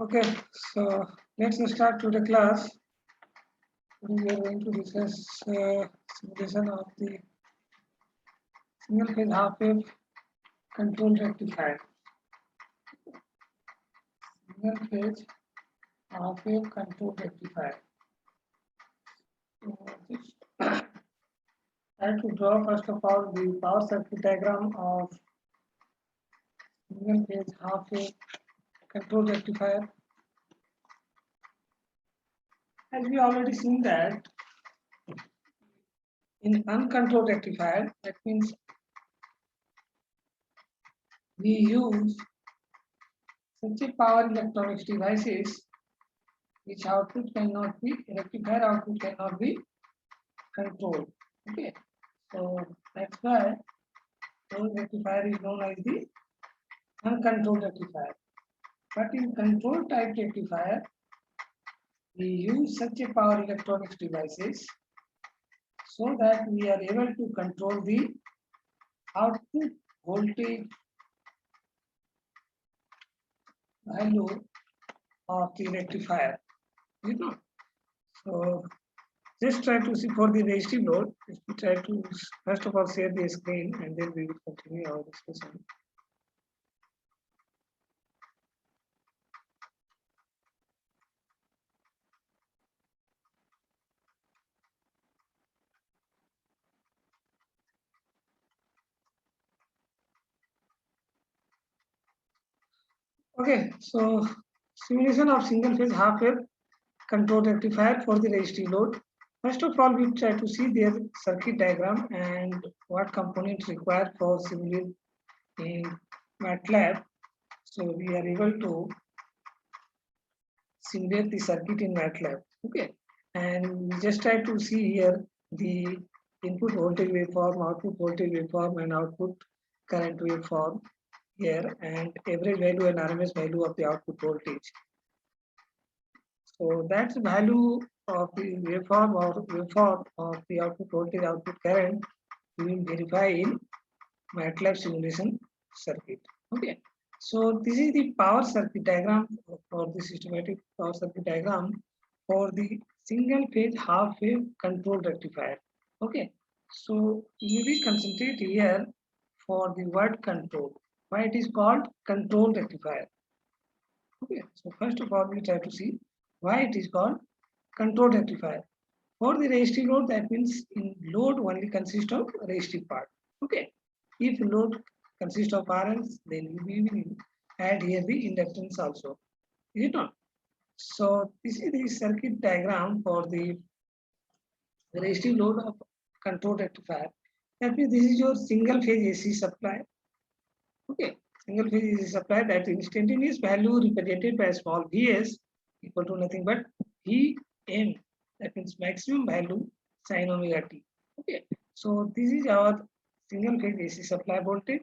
Okay, so let's start to the class. We are going to discuss simulation of the single phase half wave control rectifier. Single phase half wave control rectifier. So just try to draw first of all the power circuit diagram of single phase half wave control rectifier. As we already seen that in uncontrolled rectifier, that means we use such a power electronics devices which output cannot be rectifier output cannot be controlled. Okay, so that's why those rectifier is known as the uncontrolled rectifier. But in control type rectifier, we use such a power electronics devices so that we are able to control the output voltage value of the rectifier. You know, so just try to see for the resistive load. We try to first of all share the screen and then we will continue our discussion. Okay, so simulation of single phase half wave control rectifier for the resistive load. First of all, we try to see their circuit diagram and what components required for simulate in MATLAB. So we are able to simulate the circuit in MATLAB. Okay, and we just try to see here the input voltage waveform, output voltage waveform, and output current waveform here, and average value and RMS value of the output voltage. So that's the value of the waveform or waveform of the output voltage, output current, we will verify in MATLAB simulation circuit. Okay. So this is the power circuit diagram for the systematic power circuit diagram for the single phase half wave control rectifier. Okay. So we will concentrate here for the word control. Why it is called control rectifier? Okay. So first of all, we try to see why it is called control rectifier. For the resistive load, that means in load only consists of resistive part. Okay. If load consists of RLs, then we will add here the inductance also. Is it not? So this is the circuit diagram for the resistive load of control rectifier. That means this is your single phase AC supply. Okay. Single phase AC supply, that instantaneous value represented by small Vs equal to nothing but Vm. That means maximum value sin omega t. Okay, so this is our single phase AC supply voltage,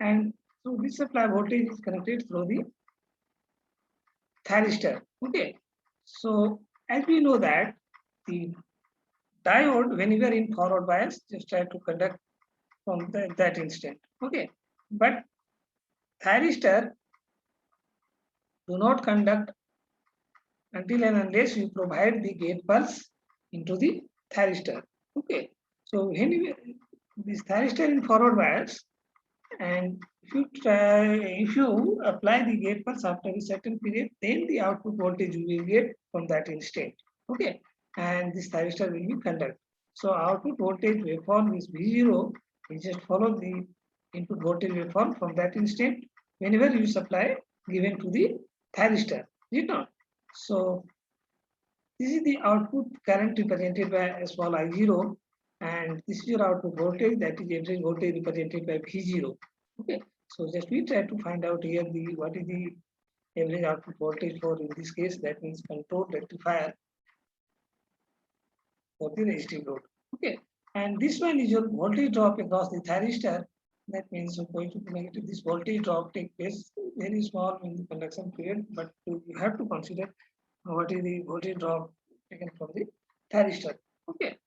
and so this supply voltage is connected through the thyristor. Okay, so as we know that the diode, whenever in forward bias, just try to conduct from that instant. Okay, but thyristor do not conduct until and unless you provide the gate pulse into the thyristor. Okay, so when this thyristor in forward bias, and if you apply the gate pulse after a certain period, then the output voltage you will get from that instant. Okay, and this thyristor will be conduct. So output voltage waveform is V0. We just follow the input voltage waveform from that instant whenever you supply given to the thyristor. Did not? So this is the output current represented by a small I0, and this is your output voltage, that is average voltage represented by V0. Okay, so just we try to find out here the what is the average output voltage for, in this case, that means control rectifier for the resistive load. Okay, and this one is your voltage drop across the thyristor. That means positive to negative. This voltage drop takes place very small in the conduction period, but you have to consider what is the voltage drop taken from the thyristor. Okay,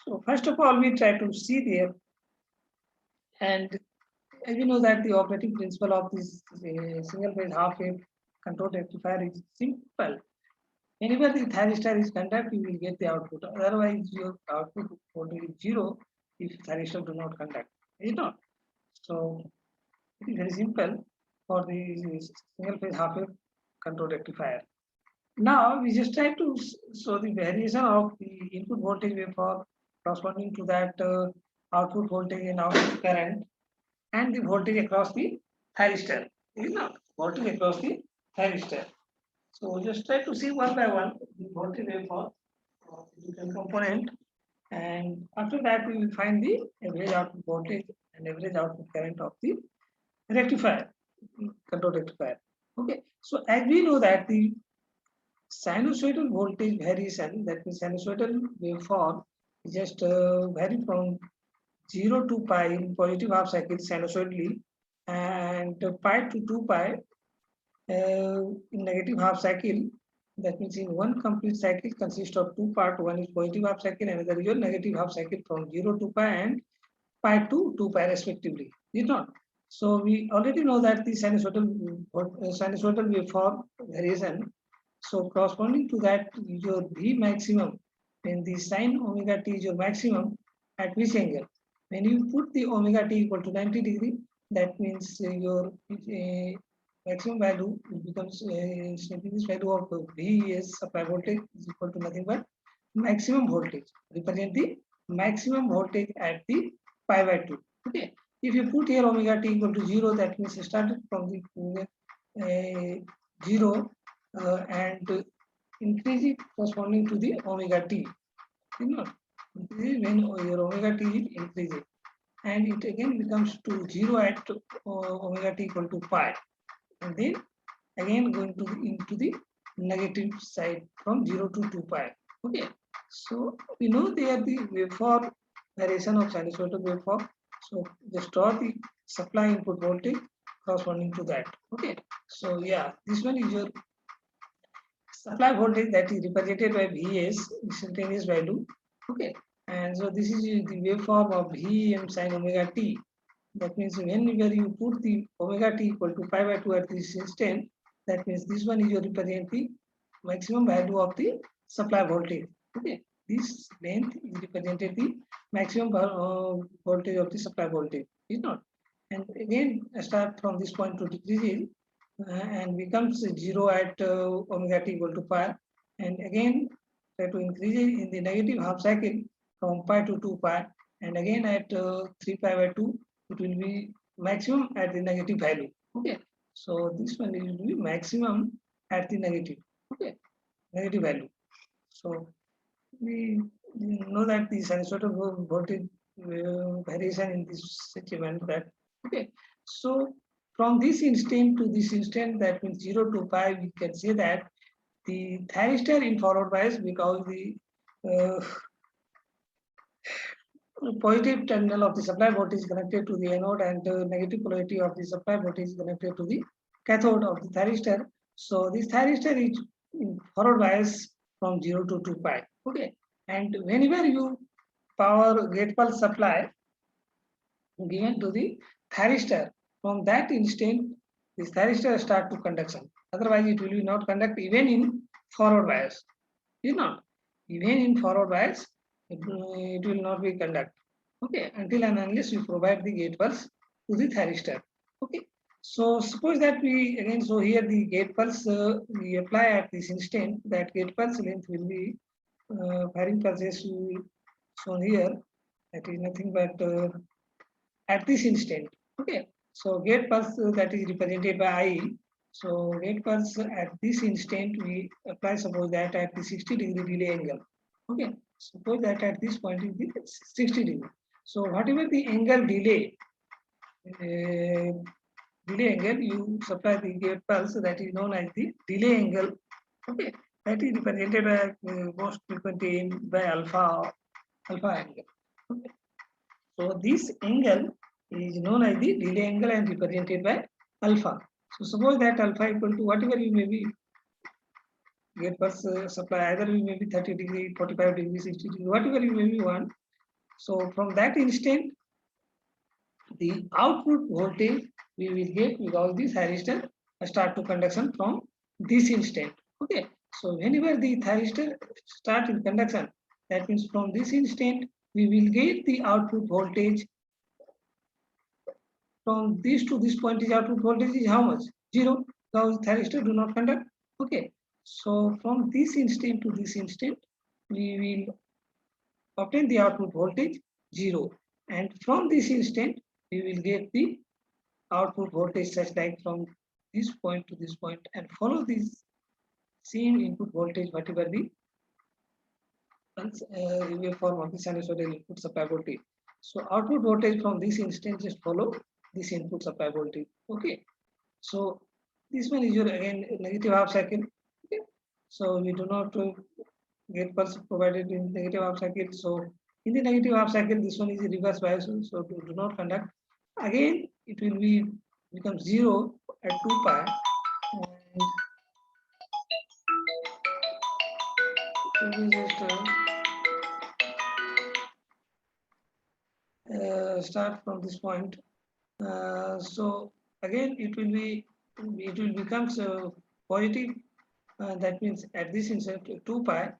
so first of all, we try to see there, and as we know that the operating principle of this single phase half wave control rectifier is simple. Whenever the thyristor is conduct, you will get the output. Otherwise, your output voltage is 0 if thyristor do not conduct. Is not. So it is very simple for the single phase half wave control rectifier. Now we just try to show the variation of the input voltage waveform corresponding to that output voltage and output current and the voltage across the thyristor. Is not voltage across the thyristor. So just try to see one by one the voltage waveform of the different component, and after that we will find the average output voltage and average output current of the rectifier, control rectifier. Okay, so as we know that the sinusoidal voltage variation, that means sinusoidal waveform, just vary from 0 to pi in positive half cycle sinusoidally, and pi to 2 pi in negative half cycle. That means in one complete cycle consists of two parts. One is positive half cycle, another is your negative half cycle from 0 to pi and pi to 2 pi respectively. Is not. So we already know that the sinusoidal waveform variation. So corresponding to that, your V maximum, when the sine omega t is your maximum, at which angle? When you put the omega t equal to 90 degree, that means your maximum value becomes simply this value of V is supply voltage is equal to nothing but maximum voltage, represent the maximum voltage at the pi by 2. Okay. If you put here omega t equal to 0, that means it started from the 0 and increasing corresponding to the omega t. You know, when your omega t is increasing, and it again becomes to 0 at omega t equal to pi, and then again going to into the negative side from 0 to 2 pi. Okay, so we know there the waveform variation of sinusoidal waveform. So just draw the supply input voltage corresponding to that. Okay, so yeah, this one is your supply voltage that is represented by Vs, instantaneous value. Okay, and so this is the waveform of Vm sin omega t. That means whenever you put the omega t equal to pi by 2 at this instant, that means this one is your represent the maximum value of the supply voltage. Okay, this length is represented the maximum voltage of the supply voltage. Is not, and again start from this point to decrease and becomes 0 at omega t equal to pi, and again try to increase it in the negative half cycle from pi to 2 pi, and again at 3 pi by 2 it will be maximum at the negative value. Okay, so this one will be maximum at the negative, okay, negative value. So we know that the sinusoidal voltage variation in this such a manner that, okay, so from this instant to this instant, that means 0 to pi, we can say that the thyristor in forward bias, because the positive terminal of the supply voltage is connected to the anode, and the negative polarity of the supply voltage is connected to the cathode of the thyristor. So this thyristor is in forward bias from 0 to 2 pi. Okay, and whenever you power gate pulse supply given to the thyristor, from that instant this thyristor start to conduction. Otherwise, it will be not conduct even in forward bias. Is not, even in forward bias, it will not be conduct. Okay, until and unless you provide the gate pulse to the thyristor. Okay, so suppose that we again, so here the gate pulse we apply at this instant, that gate pulse length will be firing pulses shown here. That is nothing but at this instant. Okay, so gate pulse that is represented by I. So gate pulse at this instant we apply, suppose that at the 60-degree delay angle. Okay, suppose that at this point it is 60 degree. So whatever the angle delay, you supply the gate pulse, that is known as the delay angle. Okay, that is represented by most frequently by alpha angle. Okay, so this angle is known as the delay angle and represented by alpha. So suppose that alpha equal to whatever you may be gate pulse supply, either you may be 30 degree, 45 degree, 60 degree, whatever you may be want. So from that instant, the output voltage we will get because this thyristor start to conduction from this instant. Okay, so whenever the thyristor start in conduction, that means from this instant we will get the output voltage. From this to this point, is output voltage is how much? 0, because thyristor do not conduct. Okay, so from this instant to this instant, we will obtain the output voltage 0, and from this instant we will get the output voltage such like from this point to this point, and follow this same input voltage whatever the waveform of the sinusoidal input supply voltage. So output voltage from this instant just follow this input supply voltage. Okay, so this one is your again negative half cycle. Okay, so we do not get pulse provided in negative half cycle. So in the negative half cycle, this one is a reverse bias, so do not conduct. Again, it will be become 0 at 2 pi, and we just start from this point. So again, it will become positive. That means at this instant 2 pi.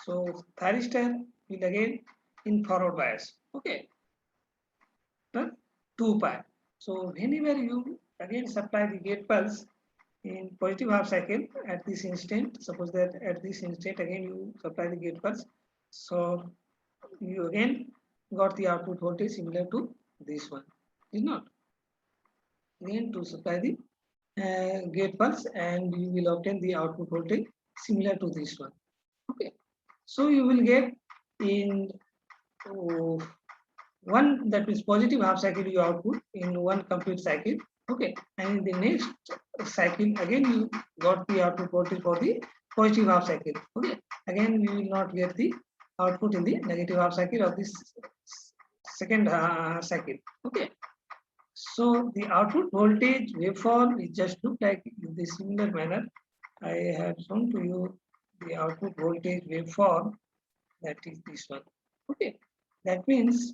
So thyristor will again in forward bias. Okay, 2 pi. So whenever you again supply the gate pulse in positive half cycle at this instant, suppose that at this instant again you supply the gate pulse, so you again got the output voltage similar to this one, is not? Again to supply the gate pulse, and you will obtain the output voltage similar to this one. Okay, so you will get in one, that means positive half cycle you output in one complete cycle. Okay, and in the next cycle again you got the output voltage for the positive half cycle. Okay, again we will not get the output in the negative half cycle of this second cycle. Okay, so the output voltage waveform is just look like in the similar manner. I have shown to you the output voltage waveform, that is this one. Okay, that means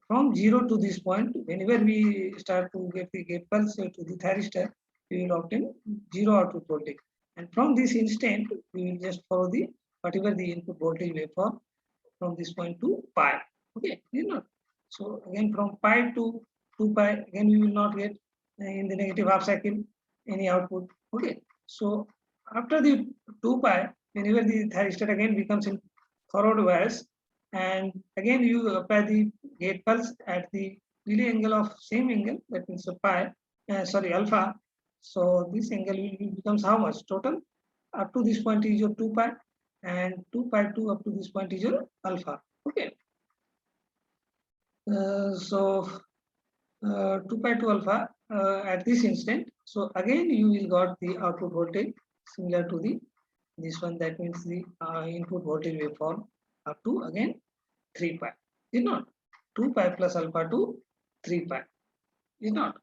from 0 to this point, whenever we start to get the gate pulse to the thyristor, we will obtain 0 output voltage. And from this instant, we will just follow the whatever the input voltage waveform from this point to pi. Okay, you know. So again from pi to 2 pi, again we will not get in the negative half cycle any output. Okay, so after the 2 pi, whenever the thyristor again becomes in forward bias, and again you apply the gate pulse at the delay angle of same angle, that means pi, sorry, alpha. So this angle will becomes how much total? Up to this point is your 2 pi, and 2 pi 2 up to this point is your alpha. Okay, so 2 pi 2 alpha at this instant. So again you will got the output voltage similar to the this one, that means the input voltage waveform up to again 3 pi, is not? 2 pi plus alpha to 3 pi, is not?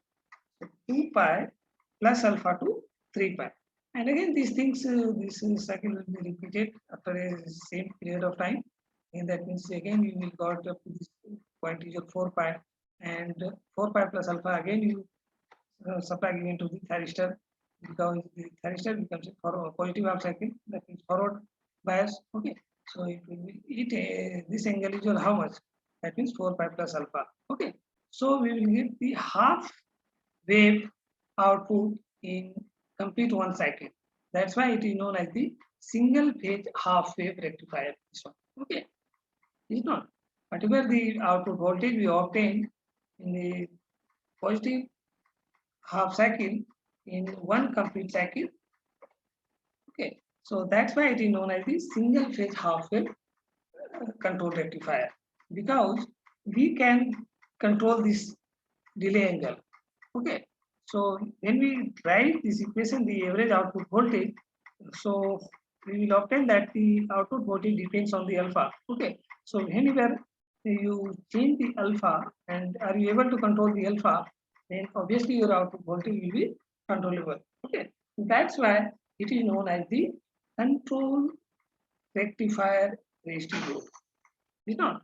So 2 pi plus alpha to 3 pi. And again these things, this cycle will be repeated after a same period of time. And that means again you will got up to this point is your 4 pi, and 4 pi plus alpha again you supply given to the thyristor, because the thyristor becomes a positive half cycle, that means forward bias. Okay, so it will be this angle is your how much? That means 4 pi plus alpha. Okay, so we will get the half wave output in complete one cycle. That's why it is known as the single phase half wave rectifier. This one. Okay, is not. Whatever the output voltage we obtain in the positive half cycle in one complete cycle. Okay, so that's why it is known as the single phase half wave control rectifier, because we can control this delay angle. Okay, so when we write this equation, the average output voltage, so we will obtain that the output voltage depends on the alpha. Okay, so whenever you change the alpha and are you able to control the alpha, then obviously your output voltage will be controllable. Okay, that's why it is known as the control rectifier raised to load. Is not,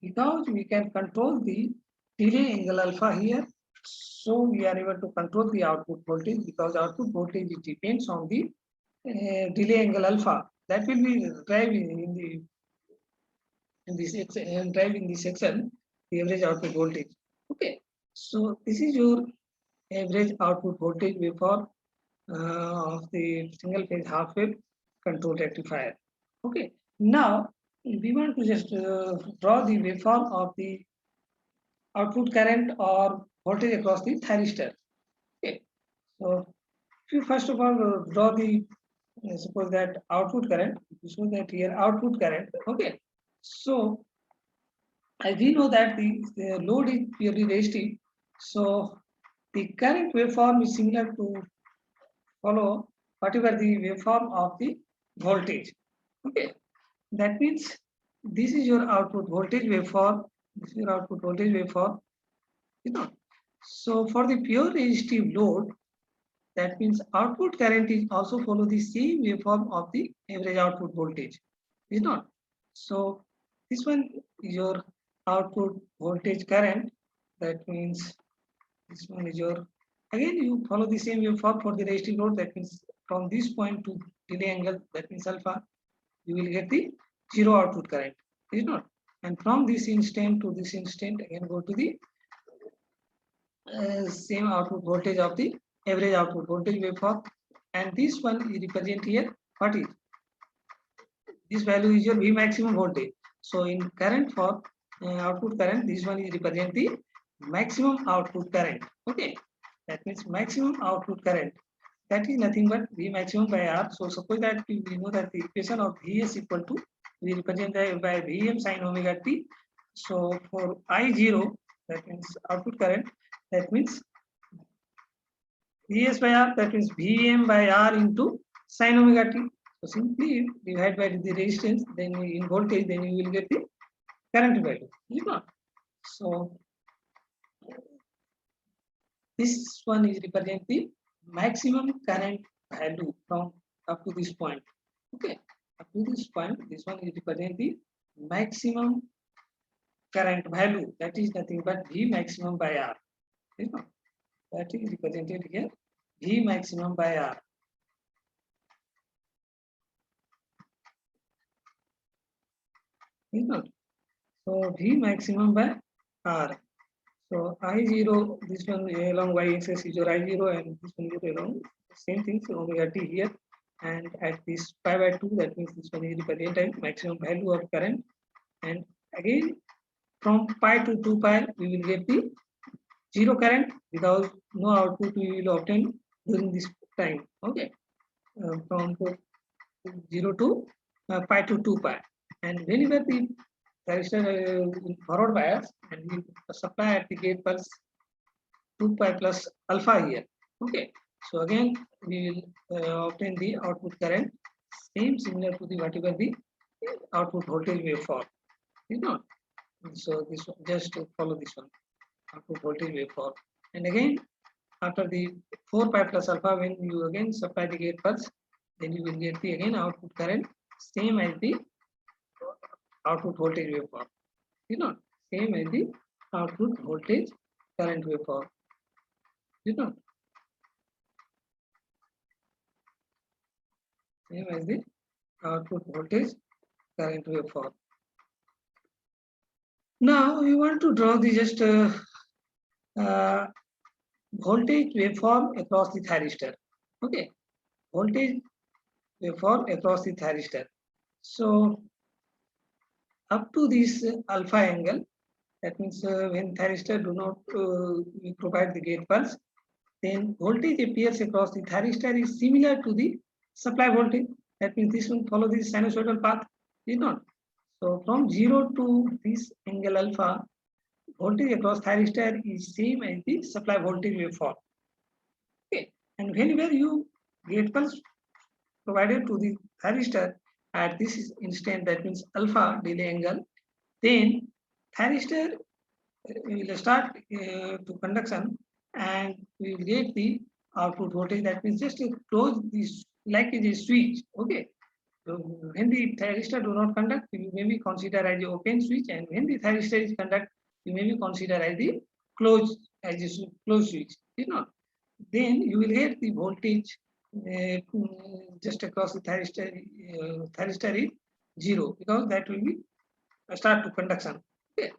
because we can control the delay angle alpha here, so we are able to control the output voltage, because output voltage depends on the delay angle alpha, that will be driving in the driving the section the average output voltage. Okay, so this is your average output voltage waveform of the single phase half wave control rectifier. Okay, now we want to just draw the waveform of the output current or voltage across the thyristor. Okay, so if you first of all draw the suppose that output current, so that here output current. Okay, so as we know that the load is purely resistive, so the current waveform is similar to follow whatever the waveform of the voltage. Okay, that means this is your output voltage waveform. This is your output voltage waveform. You know, so for the pure resistive load, that means output current is also follow the same waveform of the average output voltage. Is not. So this one is your output voltage current. That means this one is your, again you follow the same waveform for the resistive load. That means from this point to delay angle, that means alpha, you will get the zero output current. Is not. And from this instant to this instant, again go to the same output voltage of the average output voltage waveform, and this one is represent here what is this value is your V maximum voltage. So in current for output current, this one is represent the maximum output current. Okay, that means maximum output current. That is nothing but V maximum by R. So suppose that we know that the equation of Vs equal to, we represent that by Vm sin omega t. So for I0, that means output current, that means Vs by R, that means Vm by R into sin omega t. So simply divide by the resistance, then in voltage, then you will get the current value. You know. So this one is represent the maximum current value from up to this point. Okay, up to this point, this one is represent the maximum current value. That is nothing but V maximum by R. You know, that is represented here V maximum by R. You know, so V maximum by R. So I0, this one along y-axis is your I0, and this one is along same thing, so omega t here. And at this pi by 2, that means this one is represent maximum value of current. And again, from pi to 2 pi, we will get the zero current without no output we will obtain during this time. Okay, from 0 to pi to 2 pi. And whenever the thyristor in forward bias, and we supply at the gate pulse 2 pi plus alpha here. Okay, so again we will obtain the output current same similar to the whatever the output voltage waveform. You know, so this one, just to follow this one, output voltage waveform. And again, after the 4 pi plus alpha, when you again supply the gate pulse, then you will get the again output current same as the output voltage waveform. You know, same as the output voltage current waveform. You know, same as the output voltage current waveform. Now we want to draw the just voltage waveform across the thyristor. Okay, voltage waveform across the thyristor. So up to this alpha angle, that means when thyristor do not provide the gate pulse, then voltage appears across the thyristor is similar to the supply voltage. That means this will follow this sinusoidal path, is not. So from 0 to this angle alpha, voltage across thyristor is same as the supply voltage waveform. Okay, and whenever you gate pulse provided to the thyristor at this instant, that means alpha delay angle, then thyristor will start to conduction, and we will get the output voltage. That means just to close this like a switch. Okay, so when the thyristor do not conduct, you may be considered as the open switch, and when the thyristor is conduct, you may be considered as the closed switch. You know, then you will get the voltage just across the thyristor is 0 because that will be a start to conduction. Okay,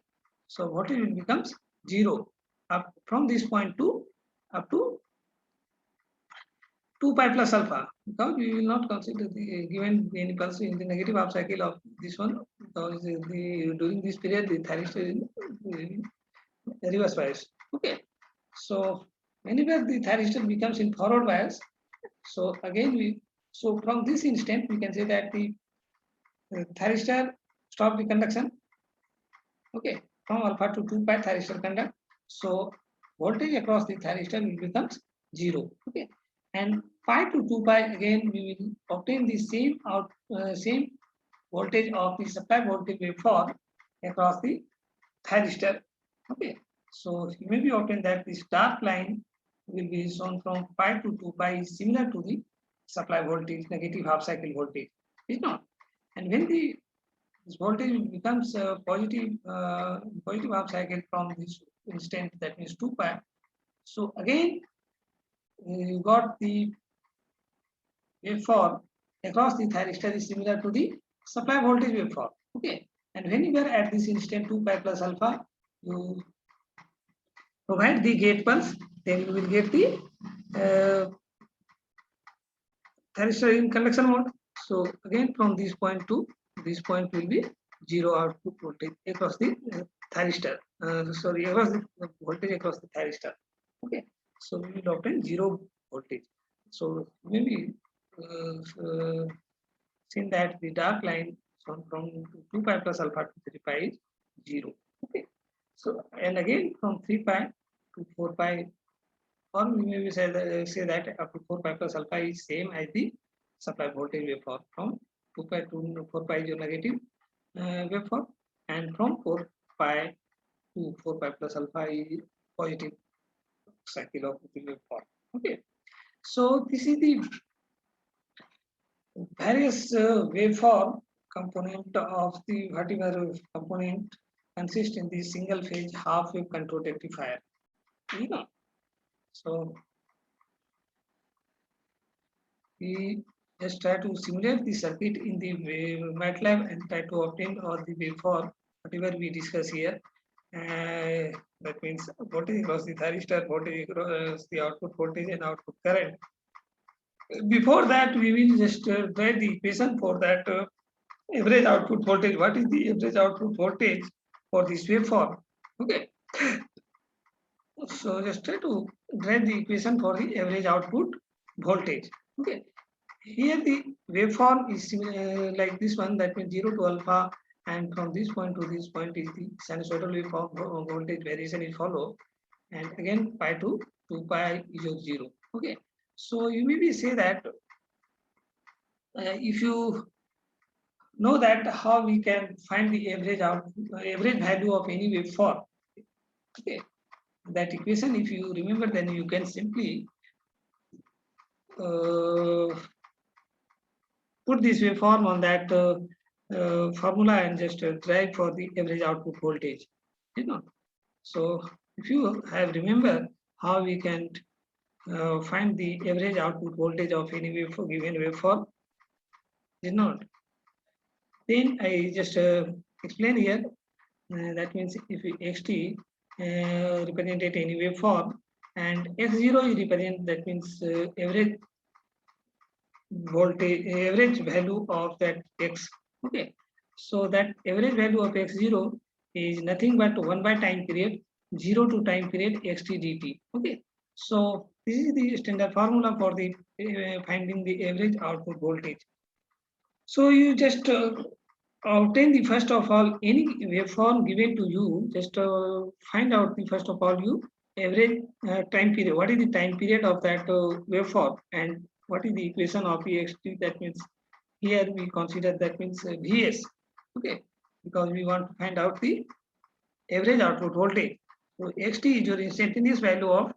so voltage will becomes 0 up from this point to up to 2 pi plus alpha, because we will not consider the given any pulse in the negative half cycle of this one, because during this period the thyristor is reverse bias. Okay, so whenever the thyristor becomes in forward bias, so again from this instant we can say that the thyristor stop the conduction. Okay, from alpha to 2 pi thyristor conduct, so voltage across the thyristor will becomes 0. Okay, and pi to 2 pi again we will obtain the same voltage of the supply voltage waveform across the thyristor. Okay, so you may be obtain that this dark line will be shown from pi to 2 pi is similar to the supply voltage, negative half cycle voltage, is not. And when this voltage becomes positive half cycle from this instant, that means 2 pi. So again you got the waveform across the thyristor is similar to the supply voltage waveform. Okay, and when you are at this instant 2 pi plus alpha, you provide the gate pulse, then you will get the thyristor in conduction mode. So again from this point to this point will be 0 output voltage across the thyristor. Sorry, across the voltage across the thyristor. Okay, so we will obtain 0 voltage. So maybe seen that the dark line from 2 pi plus alpha to 3 pi is 0. Okay, so and again from 3 pi to 4 pi, or we may say that up to 4 pi plus alpha is same as the supply voltage waveform. From 2 pi to 4 pi is your negative waveform, and from 4 pi to 4 pi plus alpha is positive cycle of the waveform. Okay, so this is the various waveform component of the whatever component consist in the single phase half wave controlled rectifier. You know, so we just try to simulate the circuit in the MATLAB and try to obtain all the waveform whatever we discuss here. That means voltage across the thyristor, voltage across the output voltage and output current. Before that, we will just write the equation for that average output voltage. What is the average output voltage for this waveform? Okay, so just try to write the equation for the average output voltage. Okay, here the waveform is similar, like this one, that means 0 to alpha, and from this point to this point is the sinusoidal waveform voltage variation is follow, and again pi to 2 pi is of 0. Okay, so you maybe say that if you know that how we can find the average value of any waveform. Okay, that equation if you remember, then you can simply put this waveform on that formula and just drag for the average output voltage. You know, so if you have remember how we can find the average output voltage of any given waveform, did not. Then I just explain here. That means if xt represent any waveform and x0 is represent, that means average voltage, average value of that x. Okay, so that average value of x0 is nothing but 1 by time period 0 to time period xt dt. Okay, so this is the standard formula for the finding the average output voltage. So you just obtain the first of all any waveform given to you, just find out the first of all you average time period. What is the time period of that waveform, and what is the equation of ext? That means here we consider, that means vs. Okay, because we want to find out the average output voltage. So xt is your instantaneous value of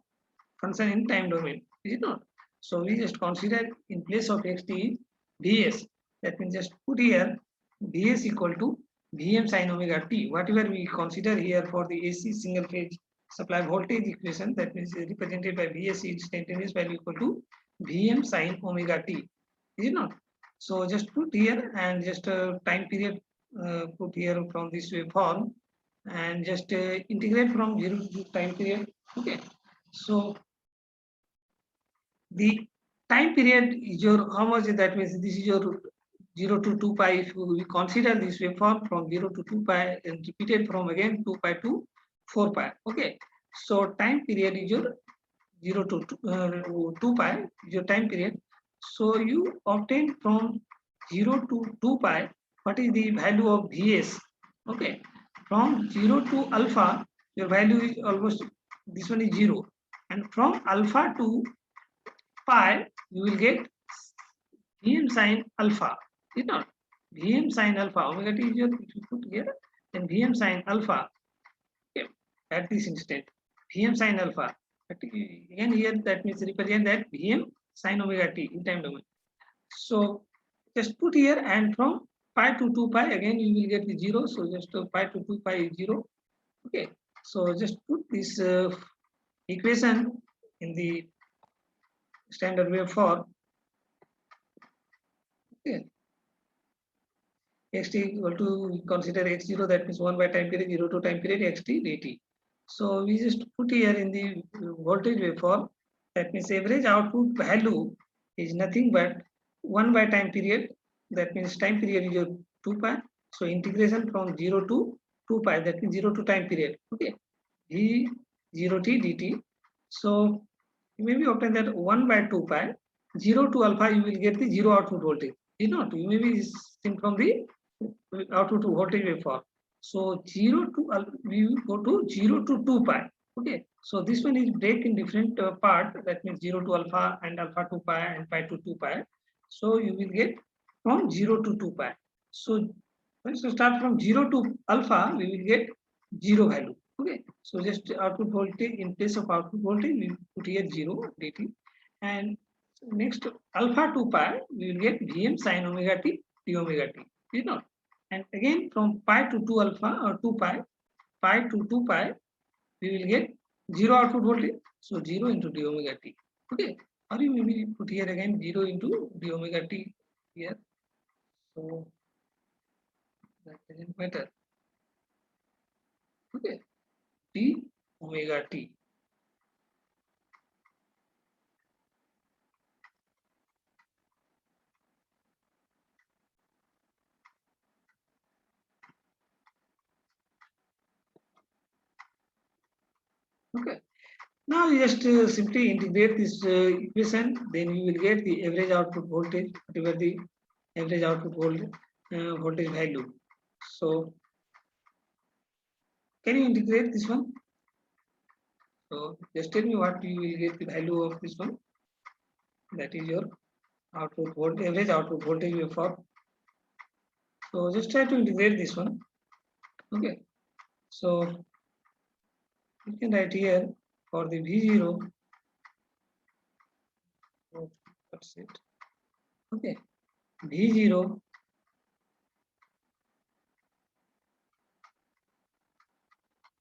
function in time domain, is it not? So we just consider in place of xt vs. That means just put here vs equal to vm sin omega t, whatever we consider here for the AC single phase supply voltage equation, that means represented by vs instantaneous value equal to Vm sine omega t, is it not? So just put here and just time period put here from this waveform and just integrate from 0 to time period. Okay, so the time period is your how much is that, means this is your 0 to 2 pi. If we consider this waveform from 0 to 2 pi and repeated from again 2 pi to 4 pi. Okay, so time period is your 0 to 2 pi is your time period. So you obtain from 0 to 2 pi what is the value of Vs. Okay, from 0 to alpha your value is almost, this one is 0, and from alpha to pi you will get Vm sine alpha, is not? Vm sine alpha omega t is your, if you put here, then Vm sine alpha, okay, at this instant Vm sine alpha. But again here that means represent that Vm sine omega t in time domain. So just put here and from pi to 2 pi again you will get the 0. So just pi to 2 pi is 0. Okay, so just put this equation in the standard wave form. Okay, xt equal to, consider x0, that means 1 by time period 0 to time period xt dt. So we just put here in the voltage waveform, that means average output value is nothing but 1 by time period, that means time period is your 2 pi. So integration from 0 to 2 pi, that means 0 to time period. Okay, v 0 t dt. So you may be obtain that 1 by 2 pi 0 to alpha you will get the 0 output voltage, you know, you may be seen from the output to voltage waveform. So 0 to we will go to 0 to 2 pi. Okay, so this one is break in different part, that means 0 to alpha and alpha to pi and pi to 2 pi. So you will get from 0 to 2 pi. So once you start from 0 to alpha we will get 0 value. Okay, so just output voltage, in place of output voltage we put here 0 dt, and next alpha to pi we will get Vm sine omega t d omega t, you know. And again from pi to 2 alpha or 2 pi, pi to 2 pi we will get 0 output voltage, so 0 into d omega t. Okay, or you maybe put here again 0 into d omega t here, so that doesn't matter. Okay, d omega t. Okay, now you just simply integrate this equation, then you will get the average output voltage, whatever the average output voltage value. So can you integrate this one? So just tell me what you will get the value of this one. That is your output voltage, average output voltage waveform. So just try to integrate this one. Okay. So you can write here for the V0. Oh, that's it. Okay. V0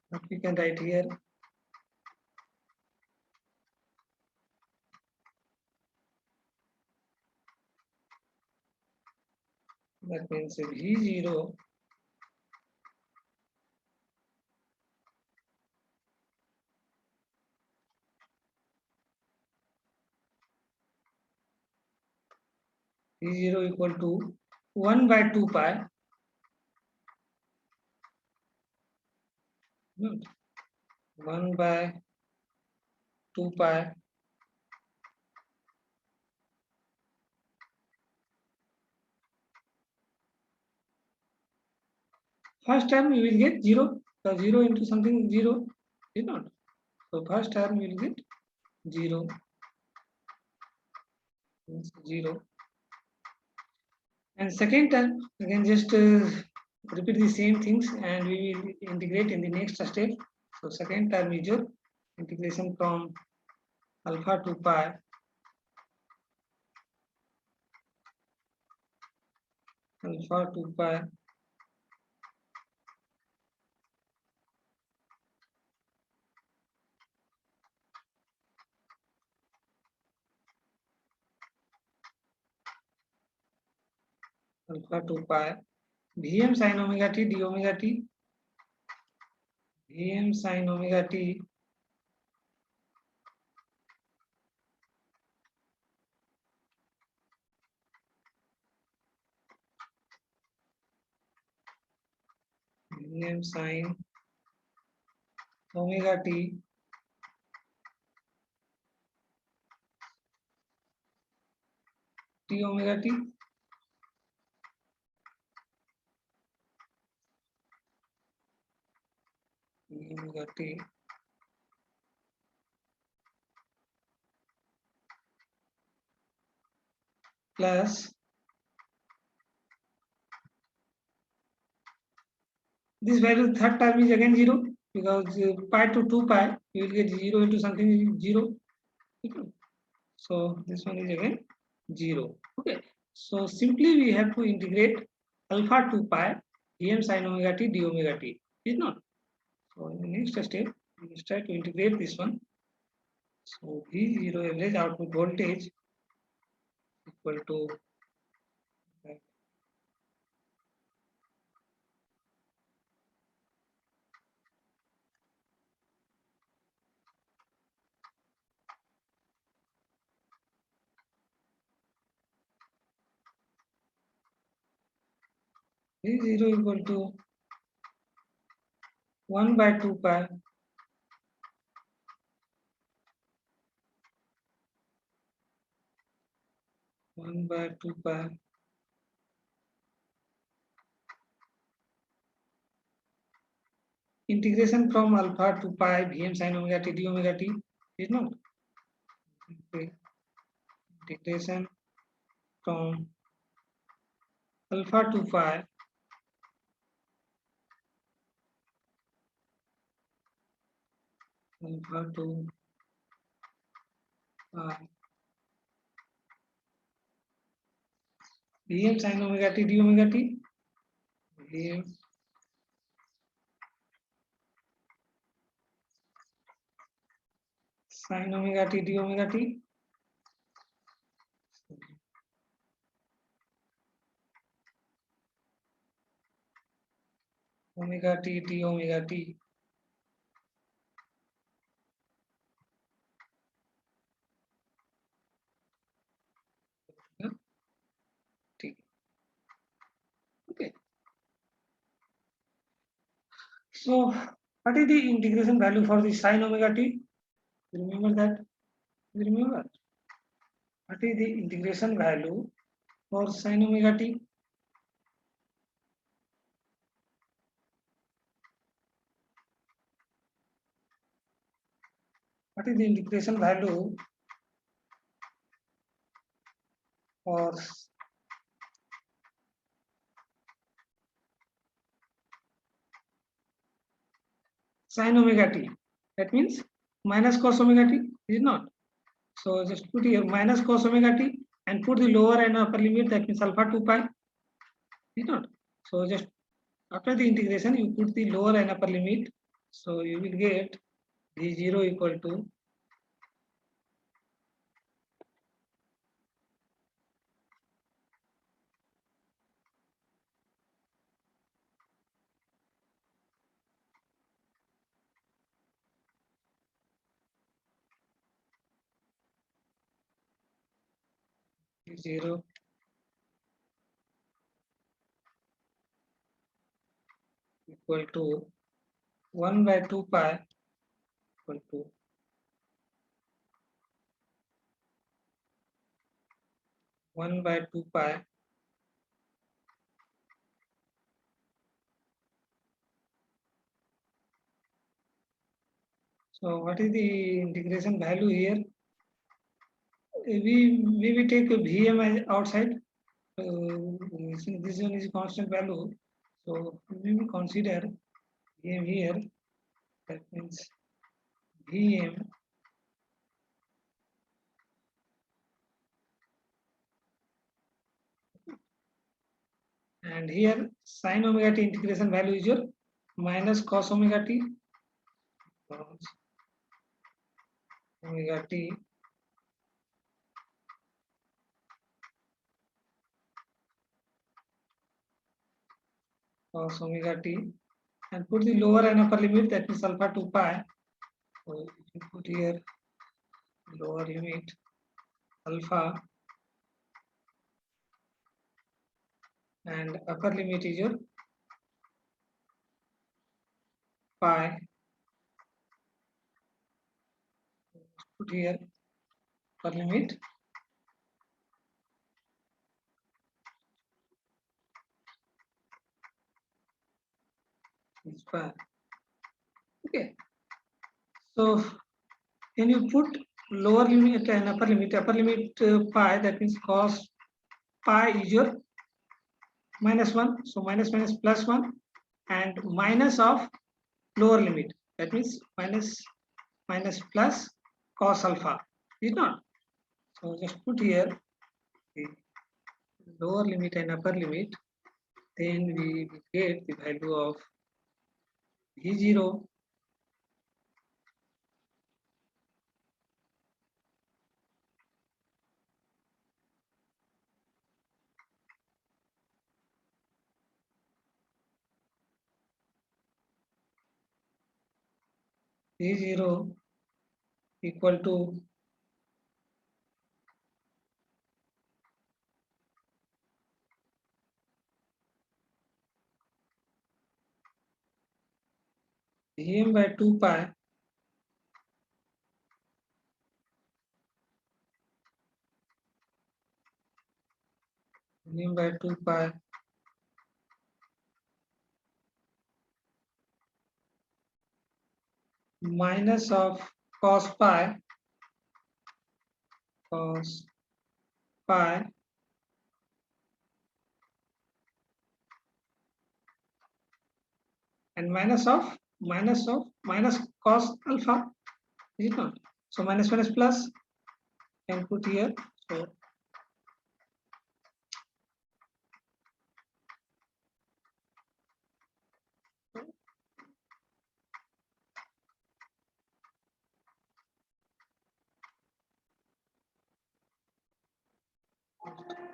what we can write here. That means V0 V0 equal to 1 by 2 pi. 1 by 2 pi first term you will get 0, so 0 into something 0 is not. So first term you will get 0, means 0. And second term again just repeat the same things and we will integrate in the next step. So second term is your integration from alpha to pi, alpha to pi alpha 2 pi Vm sin omega t d omega t Vm sin omega t Vm sin omega t t omega t omega t plus this value third term is again 0 because pi to 2 pi you will get 0 into something 0. Okay. So this one is again 0. Okay. So simply we have to integrate alpha 2 pi Vm sin omega t d omega t. Is not. So in the next step, we will try to integrate this one. So V0 average output voltage equal to V0 equal to 1 by 2 pi 1 by 2 pi integration from alpha to pi Vm sin omega t d omega t is not. Okay. Integration from alpha to pi alpha to pi Vm sin omega t d omega t Vm sin omega t d omega t omega t d omega t t. Okay. So what is the integration value for the sin omega t? Remember that? Remember what is the integration value for sin omega t? What is the integration value for sin omega t? That means minus cos omega t, is it not? So just put here minus cos omega t and put the lower and upper limit, that means alpha 2 pi, is not? So just after the integration, you put the lower and upper limit. So you will get V0 equal to V0 equal to 1 by 2 pi equal to 1 by 2 pi so what is the integration value here? We will take a Vm as outside. Since this one is constant value, so we will consider Vm here. That means Vm and here sin omega t integration value is your minus cos omega t cos omega t cos omega t, and put the lower and upper limit, that is alpha 2 pi. So if you put here lower limit alpha and upper limit is your pi. Put here upper limit is pi. Okay. So when you put lower limit and upper limit pi, that means cos pi is your -1. So minus +1 and minus of lower limit, that means minus plus cos alpha, is not. So just put here the lower limit and upper limit, then we get the value of V0 equal to Vm by 2 pi Vm by 2 pi minus of cos pi and minus cos alpha, is it not? So minus plus can put here. So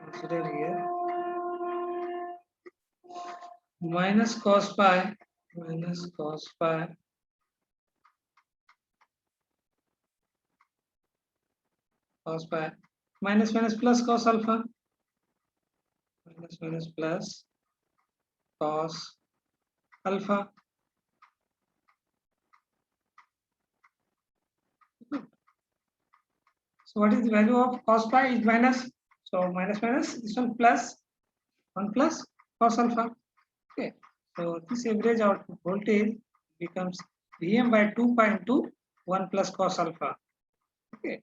consider here minus cos pi minus plus cos alpha minus plus cos alpha. So what is the value of cos pi is minus. So minus this one plus 1 plus cos alpha. Okay. So this average output voltage becomes Vm by 2 pi into 1 plus cos alpha. Okay.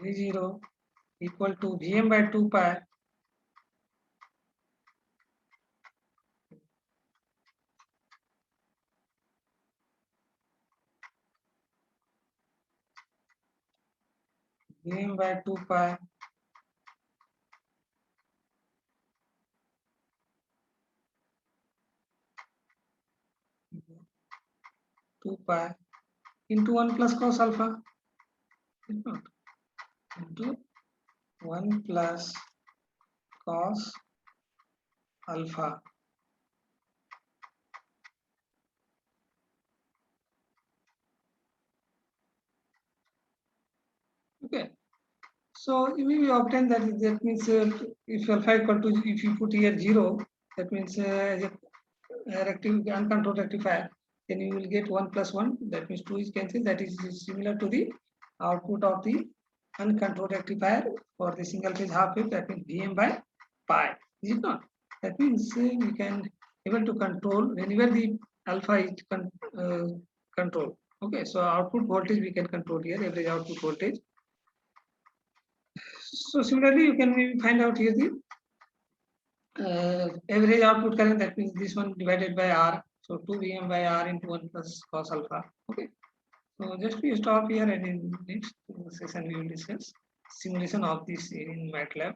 V0 equal to Vm by 2 pi Vm by 2 pi 2 pi into 1 plus cos alpha into 1 plus cos alpha. Okay. So we obtain that means if alpha equal to, if you put here 0, that means uncontrolled rectifier, then you will get 1 plus 1, that means 2 is cancelled. That is similar to the output of the uncontrolled rectifier for the single phase half wave, that means Vm by pi, is it not? That means we can able to control whenever the alpha is controlled. Okay, so output voltage we can control here, average output voltage. So similarly, you can maybe find out here the average output current, that means this one divided by R. So 2 Vm by R into 1 plus cos alpha. Okay. So just we stop here, and in next session we will discuss simulation of this in MATLAB.